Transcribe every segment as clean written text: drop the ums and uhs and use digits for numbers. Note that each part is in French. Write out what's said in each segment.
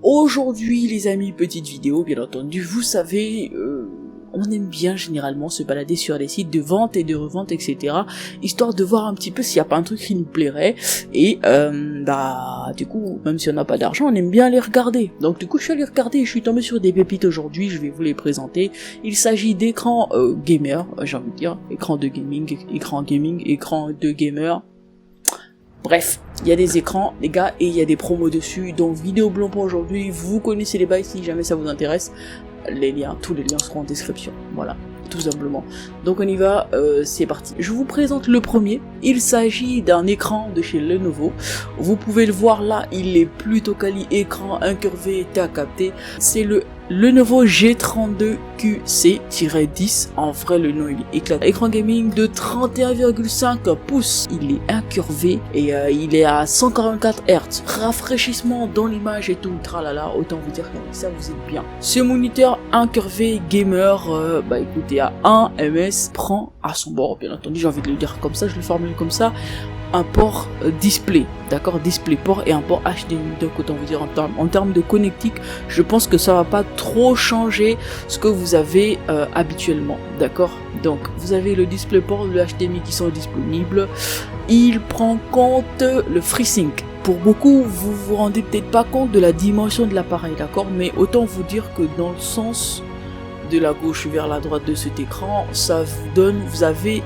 Aujourd'hui les amis, petite vidéo bien entendu, vous savez, on aime bien généralement se balader sur les sites de vente et de revente etc. Histoire de voir un petit peu s'il n'y a pas un truc qui nous plairait et du coup même si on n'a pas d'argent on aime bien les regarder. Donc du coup je suis allé regarder et je suis tombé sur des pépites aujourd'hui, je vais vous les présenter. Il s'agit d'écrans gamer, j'ai envie de dire, écran de gaming, écran de gamer. Bref, il y a des écrans, les gars, et il y a des promos dessus. Donc, vidéo blanc pour aujourd'hui. Vous connaissez les bails si jamais ça vous intéresse. Les liens, tous les liens seront en description. Voilà, tout simplement. Donc, on y va, c'est parti. Je vous présente le premier. Il s'agit d'un écran de chez Lenovo. Vous pouvez le voir là, il est plutôt quali, écran incurvé, t'as capté. C'est le Lenovo G32QC-10, en vrai le nom il est éclaté. Écran gaming de 31,5 pouces, il est incurvé et il est à 144 Hz. Rafraîchissement dans l'image et tout, tralala, autant vous dire que ça vous aide bien. Ce moniteur incurvé gamer, écoutez, à 1 ms, prend à son bord, bien entendu, j'ai envie de le dire comme ça, je le formule comme ça, un port display, d'accord, display port et un port HDMI. Donc autant vous dire en termes de connectique, je pense que ça va pas trop changer ce que vous avez habituellement, d'accord. Donc vous avez le display port, le HDMI qui sont disponibles. Il prend compte le FreeSync. Pour beaucoup, vous vous rendez peut-être pas compte de la dimension de l'appareil, d'accord, mais autant vous dire que dans le sens de la gauche vers la droite de cet écran, ça vous donne, vous avez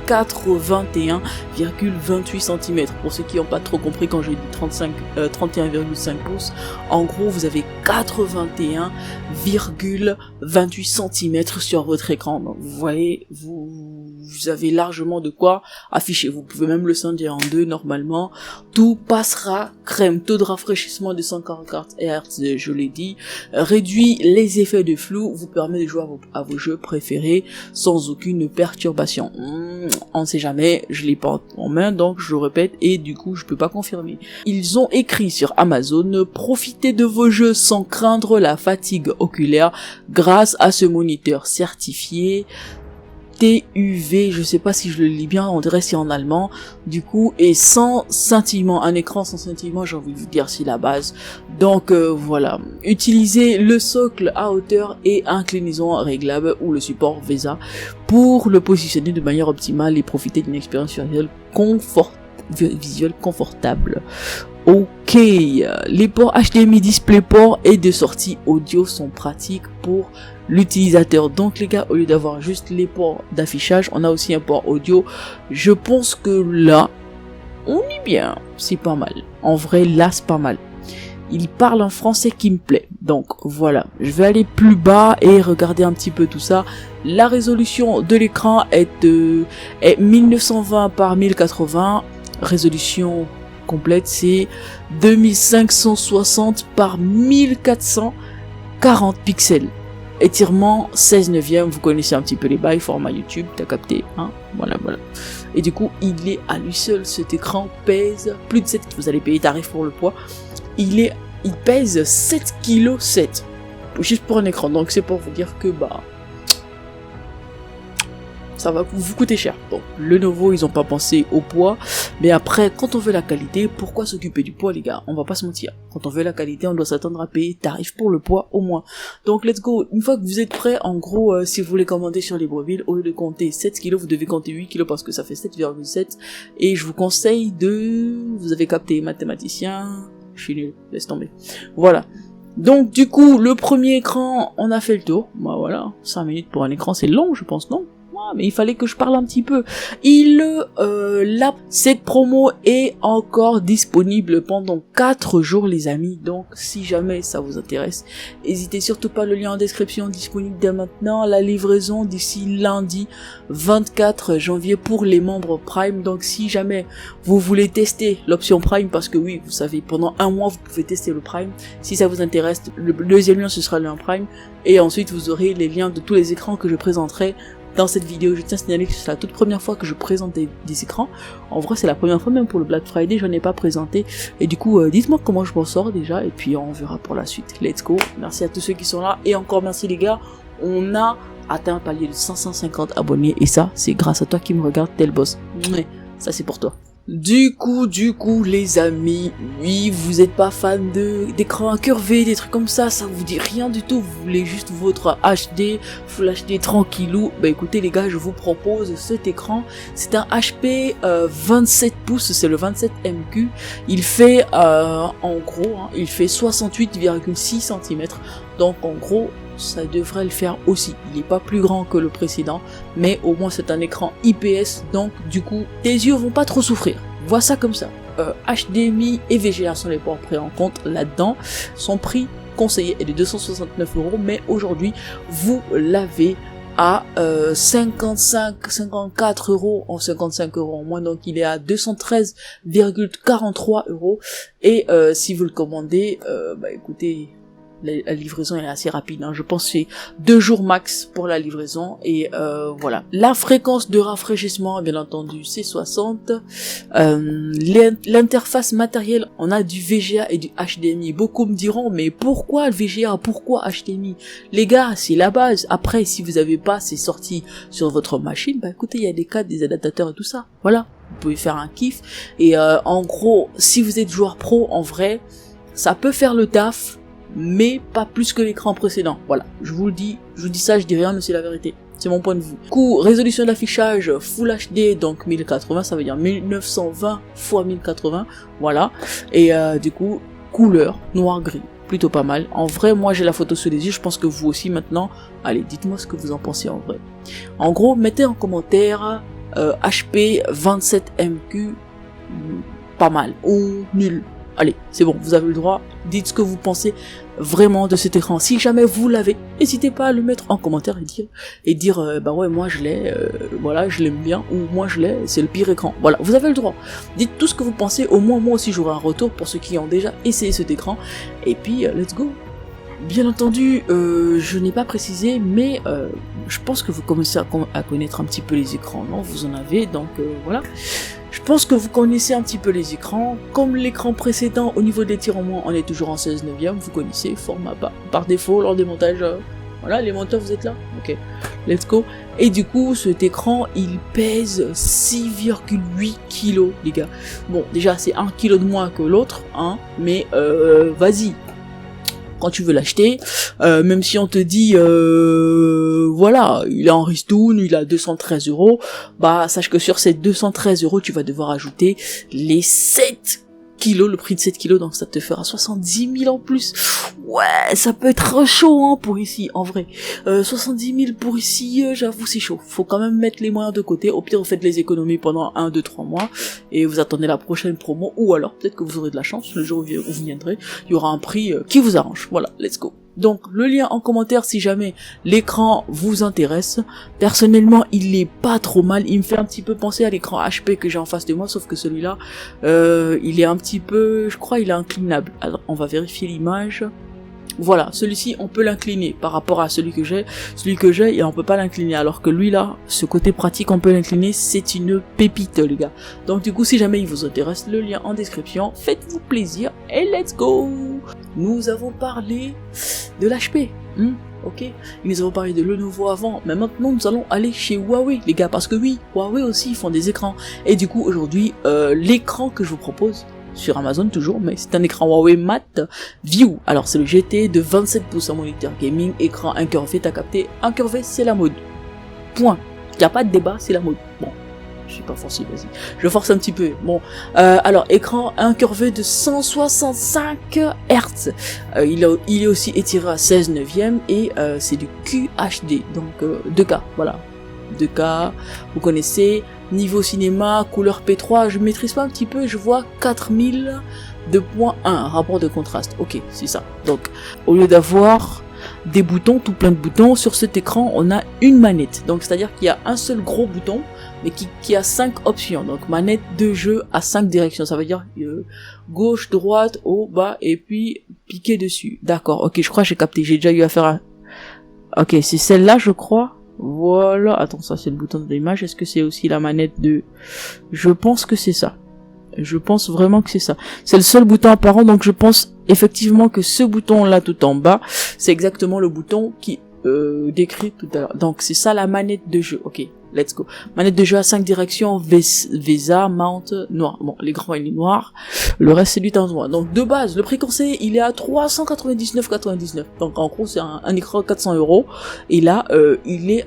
81,28 cm. Pour ceux qui n'ont pas trop compris quand j'ai dit 31,5 pouces, en gros vous avez 81,28 cm sur votre écran. Donc vous voyez, vous avez largement de quoi afficher. Vous pouvez même le scinder en deux normalement. Tout passera crème. Taux de rafraîchissement de 144 Hz, je l'ai dit. Réduit les effets de flou, vous permet de jouer à vos jeux préférés sans aucune perturbation. On ne sait jamais, je l'ai pas en main donc je le répète et du coup je peux pas confirmer. Ils ont écrit sur Amazon: profitez de vos jeux sans craindre la fatigue oculaire grâce à ce moniteur certifié TUV, je sais pas si je le lis bien, on dirait c'est en allemand, du coup, et sans scintillement, un écran sans scintillement, j'ai envie de vous dire, c'est la base. Donc voilà, utilisez le socle à hauteur et inclinaison réglable ou le support VESA pour le positionner de manière optimale et profiter d'une expérience visuelle confortable. Ok, les ports HDMI, DisplayPort et de sortie audio sont pratiques pour l'utilisateur. Donc les gars, au lieu d'avoir juste les ports d'affichage, on a aussi un port audio. Je pense que là, on est bien, c'est pas mal. En vrai, là, c'est pas mal. Il parle en français qui me plaît. Donc voilà, je vais aller plus bas et regarder un petit peu tout ça. La résolution de l'écran est 1920 par 1080. Résolution complète, c'est 2560 par 1440 pixels. Étirement 16 neuvième, vous connaissez un petit peu les bails, format YouTube, t'as capté, hein, voilà. Et du coup, il est à lui seul, cet écran pèse plus de 7 kg, vous allez payer tarif pour le poids, il pèse 7,7 kg, juste pour un écran, donc c'est pour vous dire que ça va vous coûter cher. Bon, Lenovo, ils ont pas pensé au poids, mais après, quand on veut la qualité, pourquoi s'occuper du poids, les gars? On va pas se mentir. Quand on veut la qualité, on doit s'attendre à payer tarif pour le poids au moins. Donc, let's go. Une fois que vous êtes prêts, en gros, si vous voulez commander sur Libreville, au lieu de compter 7 kg, vous devez compter 8 kg parce que ça fait 7,7. Et je vous conseille vous avez capté, mathématicien, je suis nul, laisse tomber. Voilà. Donc, du coup, le premier écran, on a fait le tour. Voilà. 5 minutes pour un écran, c'est long, je pense, non? Mais il fallait que je parle un petit peu. Cette promo est encore disponible pendant 4 jours les amis, donc si jamais ça vous intéresse, n'hésitez surtout pas, le lien en description disponible dès maintenant. La livraison d'ici lundi 24 janvier pour les membres Prime. Donc si jamais vous voulez tester l'option Prime, parce que oui, vous savez, pendant un mois vous pouvez tester le Prime, si ça vous intéresse, le deuxième lien ce sera le lien Prime, et ensuite vous aurez les liens de tous les écrans que je présenterai dans cette vidéo. Je tiens à signaler que c'est la toute première fois que je présente des écrans. En vrai, c'est la première fois, même pour le Black Friday, je n'en ai pas présenté. Et du coup, dites-moi comment je m'en sors déjà, et puis on verra pour la suite. Let's go. Merci à tous ceux qui sont là, et encore merci les gars. On a atteint un palier de 550 abonnés, et ça, c'est grâce à toi qui me regarde, tel boss. Ça, c'est pour toi. Du coup, les amis, oui, vous êtes pas fan d'écran incurvé, des trucs comme ça vous dit rien du tout, vous voulez juste votre HD, Full HD tranquillou, bah écoutez les gars, je vous propose cet écran, c'est un HP 27 pouces, c'est le 27 MQ, il fait, en gros, hein, il fait 68,6 cm, donc en gros, ça devrait le faire aussi. Il n'est pas plus grand que le précédent, mais au moins c'est un écran IPS, donc du coup, tes yeux vont pas trop souffrir. Vois ça comme ça. HDMI et VGA sont les ports pris en compte là-dedans. Son prix conseillé est de 269 €, mais aujourd'hui, vous l'avez à 54 € en 55 € en moins, donc il est à 213,43 €. Et si vous le commandez, bah écoutez, la livraison est assez rapide, hein. Je pense que c'est 2 jours max pour la livraison, et voilà. La fréquence de rafraîchissement, bien entendu, c'est 60. L'interface matérielle, on a du VGA et du HDMI. Beaucoup me diront, mais pourquoi le VGA, pourquoi HDMI? Les gars, c'est la base. Après, si vous avez pas ces sorties sur votre machine, bah écoutez, il y a des câbles, des adaptateurs et tout ça. Voilà, vous pouvez faire un kiff. Et en gros, si vous êtes joueur pro, en vrai, ça peut faire le taf, mais pas plus que l'écran précédent. Voilà, je vous dis ça, je dis rien, mais c'est la vérité. C'est mon point de vue. Du coup, résolution d'affichage Full HD, donc 1080, ça veut dire 1920 x 1080, voilà. Et du coup, couleur noir-gris, plutôt pas mal. En vrai, moi j'ai la photo sous les yeux, je pense que vous aussi maintenant. Allez, dites-moi ce que vous en pensez en vrai. En gros, mettez en commentaire HP 27MQ, pas mal, ou nul. Allez, c'est bon, vous avez le droit, dites ce que vous pensez vraiment de cet écran. Si jamais vous l'avez, n'hésitez pas à le mettre en commentaire et dire bah ouais, moi je l'ai, voilà, je l'aime bien, ou moi je l'ai, c'est le pire écran. Voilà, vous avez le droit. Dites tout ce que vous pensez, au moins moi aussi j'aurai un retour pour ceux qui ont déjà essayé cet écran. Et puis, let's go. Bien entendu, je n'ai pas précisé, mais je pense que vous commencez à connaître un petit peu les écrans, non? Vous en avez, donc voilà. Je pense que vous connaissez un petit peu les écrans. Comme l'écran précédent, au niveau des tirs-en-moins, on est toujours en 16/9, vous connaissez, format par défaut, lors des montages, voilà, les monteurs, vous êtes là? Ok, let's go. Et du coup, cet écran, il pèse 6,8 kg, les gars. Bon, déjà, c'est 1 kg de moins que l'autre, hein, mais vas-y. Quand tu veux l'acheter, même si on te dit voilà, il est en ristourne, il a 213 €, bah sache que sur ces 213 €, tu vas devoir ajouter les 7 kilos, le prix de 7 kilos, donc ça te fera 70 000 en plus. Ouais, ça peut être chaud hein, pour ici, en vrai. 70 000 pour ici, j'avoue c'est chaud. Faut quand même mettre les moyens de côté. Au pire, vous faites les économies pendant 1, 2, 3 mois et vous attendez la prochaine promo, ou alors peut-être que vous aurez de la chance, le jour où vous viendrez, il y aura un prix qui vous arrange. Voilà, let's go. Donc le lien en commentaire si jamais l'écran vous intéresse. Personnellement il est pas trop mal, il me fait un petit peu penser à l'écran HP que j'ai en face de moi, sauf que celui-là il est un petit peu, je crois il est inclinable. Alors on va vérifier l'image. Voilà, celui-ci on peut l'incliner par rapport à celui que j'ai et on peut pas l'incliner, alors que lui là, ce côté pratique on peut l'incliner, c'est une pépite les gars. Donc du coup si jamais il vous intéresse, le lien en description, faites-vous plaisir et let's go. Nous avons parlé de l'HP, ok, nous avons parlé de Lenovo avant, mais maintenant nous allons aller chez Huawei les gars, parce que oui, Huawei aussi ils font des écrans, et du coup aujourd'hui l'écran que je vous propose sur Amazon toujours, mais c'est un écran Huawei Mat View. Alors c'est le GT de 27 pouces en moniteur gaming, écran incurvé, t'as capté, incurvé c'est la mode. Point. Y a pas de débat, c'est la mode. Bon, je suis pas forcé, vas-y. Je force un petit peu. Bon, alors écran incurvé de 165 Hz. Il est aussi étiré à 16/9 et c'est du QHD, donc 2K, voilà. 2K, vous connaissez. Niveau cinéma, couleur P3, je maîtrise pas un petit peu, je vois 4000 2.1, rapport de contraste. Ok, c'est ça. Donc, au lieu d'avoir des boutons, tout plein de boutons, sur cet écran, on a une manette. Donc, c'est-à-dire qu'il y a un seul gros bouton, mais qui a 5 options. Donc, manette de jeu à 5 directions. Ça veut dire gauche, droite, haut, bas, et puis piquer dessus. D'accord, ok, je crois que j'ai capté. J'ai déjà eu affaire à... Ok, c'est celle-là, je crois. Voilà, attends, ça c'est le bouton de l'image, est-ce que c'est aussi la manette de... Je pense que c'est ça. Je pense vraiment que c'est ça. C'est le seul bouton apparent, donc je pense effectivement que ce bouton-là tout en bas, c'est exactement le bouton qui décrit tout à l'heure. Donc c'est ça la manette de jeu, ok. let's go. Manette de jeu à 5 directions, VESA, mount, noir. Bon, l'écran il est noir, le reste c'est du teint noir. Donc de base, le prix conseillé il est à 399,99. Donc en gros c'est un écran 400 €. Et là, il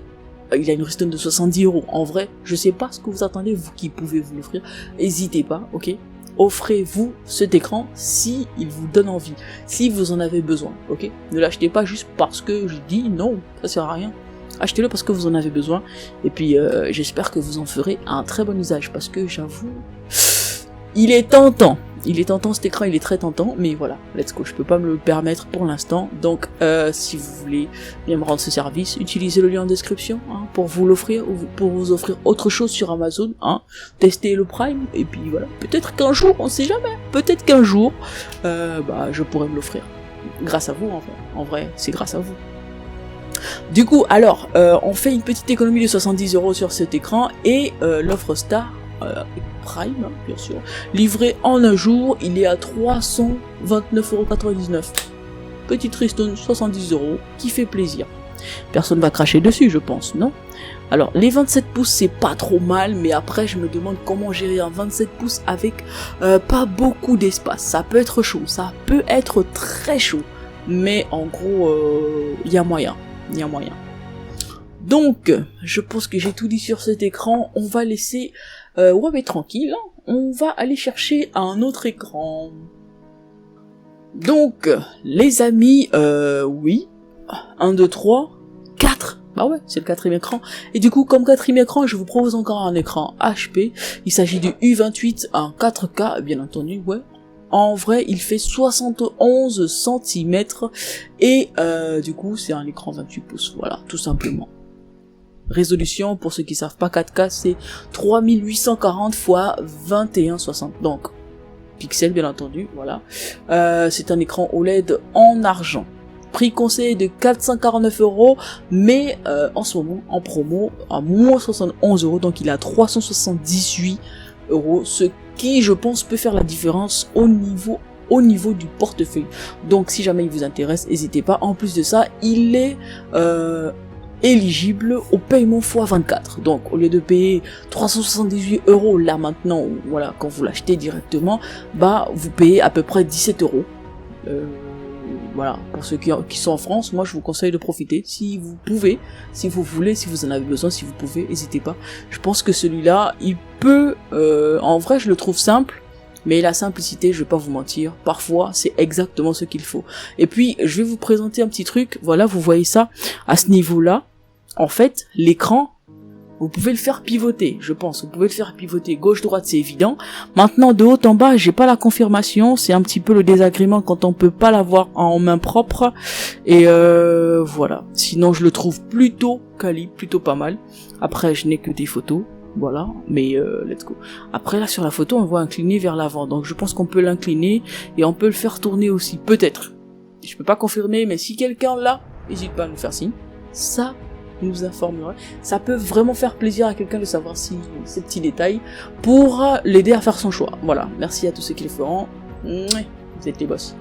a une ristourne de 70 €. En vrai, je sais pas ce que vous attendez, vous qui pouvez vous l'offrir. N'hésitez pas, ok? Offrez-vous cet écran si il vous donne envie, si vous en avez besoin, ok? Ne l'achetez pas juste parce que je dis non, ça sert à rien. Achetez-le parce que vous en avez besoin, et puis j'espère que vous en ferez un très bon usage, parce que j'avoue, il est tentant cet écran, il est très tentant, mais voilà, let's go, je peux pas me le permettre pour l'instant, donc si vous voulez bien me rendre ce service, utilisez le lien en description, hein, pour vous l'offrir, ou pour vous offrir autre chose sur Amazon, hein, testez le Prime, et puis voilà, peut-être qu'un jour, on sait jamais, peut-être qu'un jour, je pourrais me l'offrir, grâce à vous, en vrai, c'est grâce à vous. Du coup, alors, on fait une petite économie de 70 € sur cet écran, et l'offre Star, Prime, bien sûr, livré en un jour, il est à 329,99 €. Petite ristourne 70 €, qui fait plaisir. Personne va cracher dessus, je pense, non? Alors, les 27 pouces, c'est pas trop mal, mais après, je me demande comment gérer un 27 pouces avec pas beaucoup d'espace. Ça peut être chaud, ça peut être très chaud, mais en gros, il y a moyen. Donc, je pense que j'ai tout dit sur cet écran. On va laisser Huawei tranquille. On va aller chercher un autre écran. Donc, les amis, oui. 1, 2, 3, 4. Bah ouais, c'est le 4e écran. Et du coup, comme 4e écran, je vous propose encore un écran HP. Il s'agit du U28 en 4K, bien entendu, ouais. En vrai, il fait 71 cm. Et du coup, c'est un écran 28 pouces. Voilà, tout simplement. Résolution, pour ceux qui savent pas, 4K, c'est 3840 x 2160. Donc, pixels, bien entendu, voilà. C'est un écran OLED en argent. Prix conseillé de 449 €, mais en ce moment, en promo, à moins 71 €, donc il est à 378 €, ce qui, je pense, peut faire la différence au niveau du portefeuille. Donc, si jamais il vous intéresse, n'hésitez pas. En plus de ça, il est éligible au paiement x24. Donc, au lieu de payer 378 € là maintenant, voilà, quand vous l'achetez directement, vous payez à peu près 17 €. Voilà, pour ceux qui sont en France, moi je vous conseille de profiter, si vous pouvez, si vous voulez, si vous en avez besoin, si vous pouvez, n'hésitez pas. Je pense que celui-là, il peut, en vrai je le trouve simple, mais la simplicité, je vais pas vous mentir, parfois c'est exactement ce qu'il faut. Et puis, je vais vous présenter un petit truc, voilà, vous voyez ça, à ce niveau-là, en fait, l'écran, vous pouvez le faire pivoter, je pense. Vous pouvez le faire pivoter gauche-droite, c'est évident. Maintenant, de haut en bas, j'ai pas la confirmation. C'est un petit peu le désagrément quand on peut pas l'avoir en main propre. Et voilà. Sinon, je le trouve plutôt quali, plutôt pas mal. Après, je n'ai que des photos. Voilà. Mais let's go. Après, là, sur la photo, on le voit incliner vers l'avant. Donc, je pense qu'on peut l'incliner et on peut le faire tourner aussi. Peut-être. Je peux pas confirmer, mais si quelqu'un l'a, n'hésite pas à nous faire signe. Ça nous informerait. Ça peut vraiment faire plaisir à quelqu'un de savoir si ces petits détails pour l'aider à faire son choix. Voilà, merci à tous ceux qui le feront. Vous êtes les boss.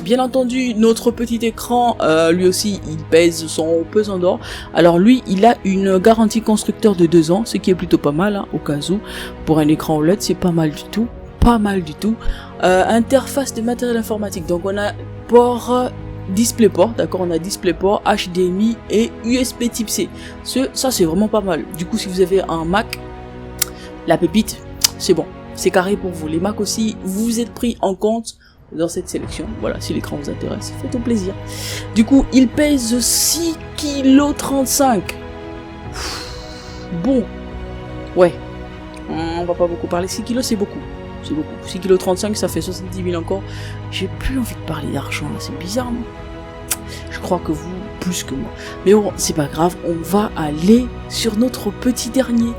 Bien entendu, notre petit écran, lui aussi, il pèse son pesant d'or. Alors lui, il a une garantie constructeur de 2 ans, ce qui est plutôt pas mal, hein, au cas où. Pour un écran OLED, c'est pas mal du tout. Pas mal du tout. Interface de matériel informatique. Donc on a port DisplayPort, d'accord, on a DisplayPort, HDMI et USB Type C. Ça c'est vraiment pas mal. Du coup, si vous avez un Mac, la pépite, c'est bon, c'est carré pour vous. Les Mac aussi, vous êtes pris en compte dans cette sélection. Voilà, si l'écran vous intéresse, faites-vous plaisir. Du coup, il pèse 6,35 kg. Bon, ouais, on va pas beaucoup parler. 6 kg, c'est beaucoup. C'est beaucoup. 6,35 kg, ça fait 70 000 encore. J'ai plus envie de parler d'argent, là, c'est bizarre, non? Je crois que vous, plus que moi. Mais bon, c'est pas grave, on va aller sur notre petit dernier.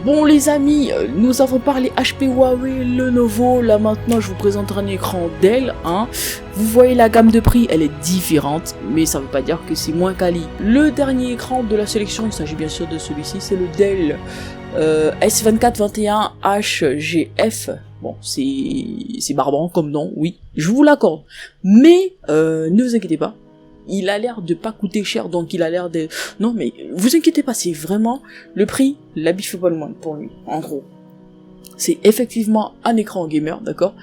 Bon les amis, nous avons parlé HP, Huawei, Lenovo. Là maintenant, je vous présente un écran Dell. Hein. Vous voyez la gamme de prix, elle est différente, mais ça veut pas dire que c'est moins quali. Le dernier écran de la sélection, il s'agit bien sûr de celui-ci, c'est le Dell S2421 HGF. Bon, c'est barbant comme nom, oui, je vous l'accorde. Mais ne vous inquiétez pas, il a l'air de pas coûter cher, donc il a l'air de... Non mais, vous inquiétez pas, c'est vraiment le prix, l'habit fait pas le moine pour lui, en gros. C'est effectivement un écran gamer, d'accord?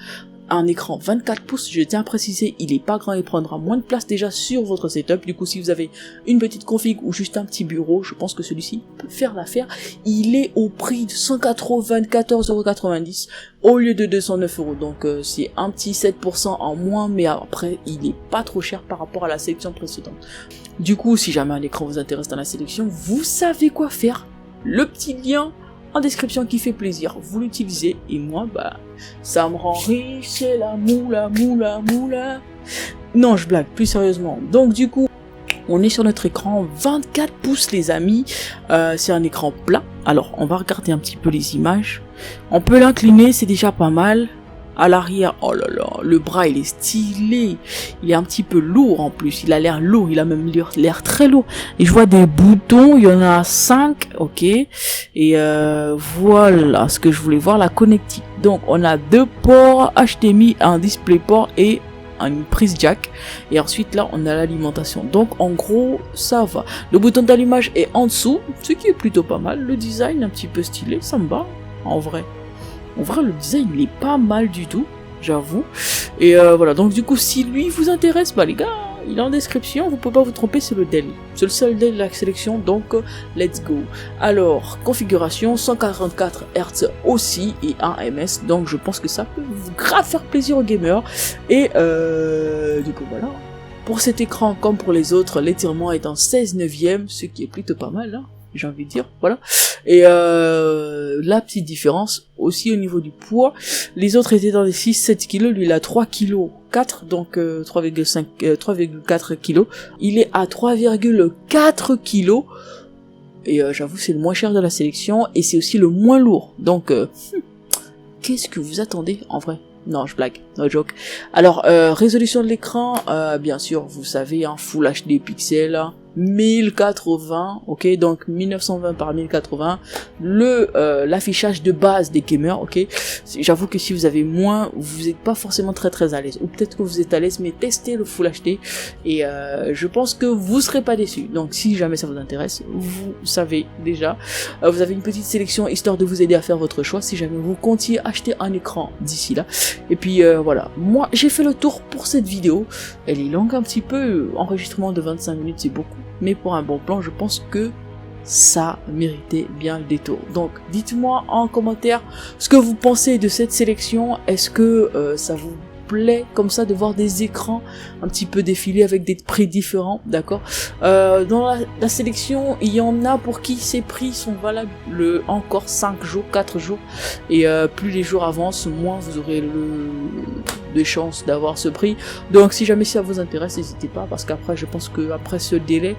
Un écran 24 pouces, je tiens à préciser, il est pas grand, il prendra moins de place déjà sur votre setup. Du coup, si vous avez une petite config ou juste un petit bureau, je pense que celui-ci peut faire l'affaire. Il est au prix de 194,90€ au lieu de 209€. Donc, c'est un petit 7% en moins, mais après, il est pas trop cher par rapport à la sélection précédente. Du coup, si jamais un écran vous intéresse dans la sélection, vous savez quoi faire. Le petit lien en description qui fait plaisir, vous l'utilisez, et moi, bah, ça me rend riche, c'est la moula. Non, je blague, plus sérieusement. Donc, du coup, on est sur notre écran 24 pouces, les amis. C'est un écran plat. Alors, on va regarder un petit peu les images. On peut l'incliner, c'est déjà pas mal. À l'arrière, oh là là, le bras il est stylé, il est un petit peu lourd en plus, il a l'air lourd, il a même l'air très lourd. Et je vois des boutons, il y en a 5, ok. Et voilà ce que je voulais voir, la connectique. Donc on a 2 ports HDMI, un DisplayPort et une prise jack. Et ensuite là on a l'alimentation. Donc en gros ça va. Le bouton d'allumage est en dessous, ce qui est plutôt pas mal. Le design un petit peu stylé, ça me va en vrai. En vrai, le design, il est pas mal du tout, j'avoue. Et voilà, donc du coup, si lui vous intéresse, bah les gars, il est en description, vous pouvez pas vous tromper, c'est le Dell. C'est le seul Dell de la sélection, donc let's go. Alors, configuration, 144 Hz aussi, et 1 ms, donc je pense que ça peut vous grave faire plaisir aux gamers. Et du coup, voilà. Pour cet écran, comme pour les autres, l'étirement est en 16/9, ce qui est plutôt pas mal, hein, j'ai envie de dire, voilà. Et la petite différence aussi au niveau du poids, les autres étaient dans les 6-7 kg, lui il a 3 kg 4, donc 3,4 kg, il est à 3,4 kg, et j'avoue c'est le moins cher de la sélection, et c'est aussi le moins lourd, donc qu'est-ce que vous attendez en vrai? Non, je blague, no joke. Alors, résolution de l'écran, bien sûr, vous savez, hein, Full HD pixels, 1080, ok, donc 1920 par 1080, l'affichage de base des gamers, ok. J'avoue que si vous avez moins, vous n'êtes pas forcément très à l'aise, ou peut-être que vous êtes à l'aise, mais testez le Full HD, et je pense que vous serez pas déçus. Donc si jamais ça vous intéresse, vous savez déjà, vous avez une petite sélection histoire de vous aider à faire votre choix, si jamais vous comptiez acheter un écran d'ici là. Et puis voilà, moi j'ai fait le tour pour cette vidéo, elle est longue un petit peu, enregistrement de 25 minutes c'est beaucoup, mais pour un bon plan je pense que ça méritait bien le détour. Donc dites-moi en commentaire ce que vous pensez de cette sélection, est-ce que ça vous plaît comme ça de voir des écrans un petit peu défiler avec des prix différents, d'accord. Dans la sélection, il y en a pour qui ces prix sont valables encore 5 jours, 4 jours, et plus les jours avancent, moins vous aurez des chances d'avoir ce prix. Donc si jamais ça vous intéresse, n'hésitez pas, parce qu'après je pense que après ce délai,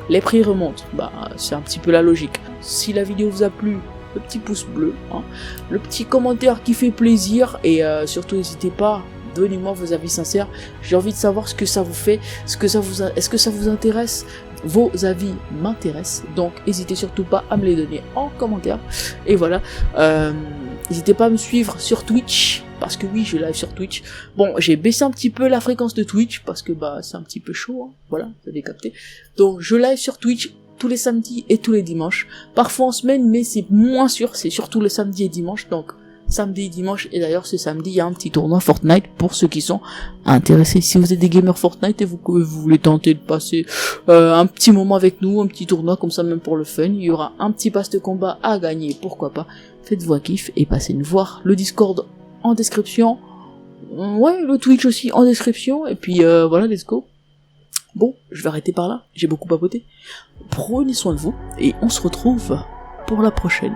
les prix remontent. Bah c'est un petit peu la logique. Si la vidéo vous a plu, le petit pouce bleu, hein, le petit commentaire qui fait plaisir, et surtout n'hésitez pas, donnez-moi vos avis sincères, j'ai envie de savoir ce que ça vous fait, est-ce que ça vous intéresse, vos avis m'intéressent, donc n'hésitez surtout pas à me les donner en commentaire, et voilà, n'hésitez pas à me suivre sur Twitch, parce que oui, je live sur Twitch. Bon, j'ai baissé un petit peu la fréquence de Twitch, parce que bah c'est un petit peu chaud, hein, voilà, vous avez capté, donc je live sur Twitch tous les samedis et tous les dimanches, parfois en semaine, mais c'est moins sûr, c'est surtout le samedi et dimanche, donc samedi et dimanche, et d'ailleurs ce samedi il y a un petit tournoi Fortnite pour ceux qui sont intéressés. Si vous êtes des gamers Fortnite et vous voulez tenter de passer un petit moment avec nous, un petit tournoi comme ça même pour le fun, il y aura un petit pass de combat à gagner, pourquoi pas, faites-vous un kiff et passez nous voir, le Discord en description, ouais, le Twitch aussi en description, et puis voilà, let's go. Bon, je vais arrêter par là, j'ai beaucoup papoté, prenez soin de vous et on se retrouve pour la prochaine.